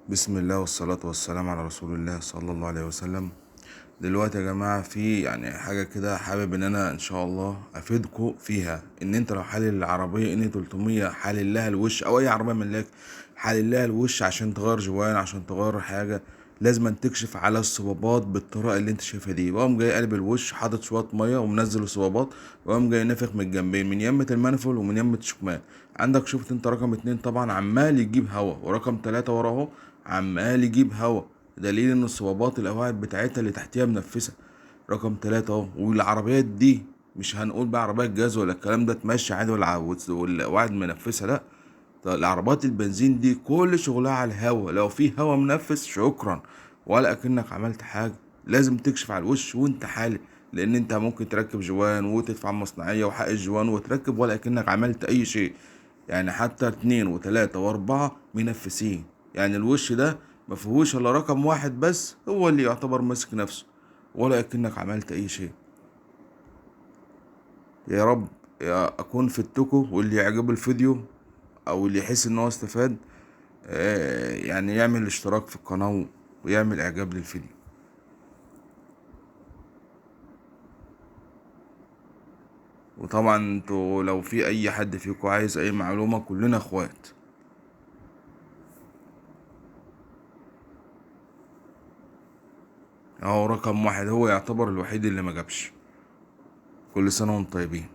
بسم الله والصلاة والسلام على رسول الله صلى الله عليه وسلم. دلوقتي يا جماعة في حاجة كده حابب ان انا ان شاء الله افيدكم فيها. ان انت لو حالل العربية ان 300 حالل لها الوش او اي عربية ملاك حالل لها الوش عشان تغير جوان، عشان تغير حاجة لازم تكشف على الصبابات بالطريقة اللي انت شايفها دي. وقام جاي قلب الوش حاطط شوية مية ومنزل الصبابات، وقام جاي نافخ من الجنبين من يمة المنفل ومن يمة الشكمان. عندك شفت انت رقم 2 طبعا عمال يجيب هوا، ورقم 3 وراه اهو عمال يجيب هوا، دليل ان الصبابات القواعد بتاعتها اللي تحتيها منفسه. رقم 3 اهو. والعربيات دي مش هنقول بقى عربيات جاز ولا الكلام ده تمشي عادي والقواعد منفسه، لا. طب العربيات البنزين دي كل شغلها على الهوا، لو في هوا منفس شكرا ولا اكنك عملت حاجه. لازم تكشف على الوش وانت حالق، لان انت ممكن تركب جوان وتدفع مصنعيه وحق الجوان وتركب ولا اكنك عملت اي شيء. يعني حتى 2 و3 و4 منفسين، يعني الوش ده مفيهوش الا رقم واحد بس هو اللي يعتبر ماسك نفسه، ولا اكنك عملت اي شيء. يا رب اكون فدتكم، واللي يعجب الفيديو او اللي يحس ان هو استفاد يعني يعمل اشتراك في القناة ويعمل اعجاب للفيديو. وطبعا انتوا لو في اي حد فيكم عايز اي معلومة كلنا اخوات. اهو رقم واحد هو يعتبر الوحيد اللي ما جابش. كل سنة وانتم طيبين.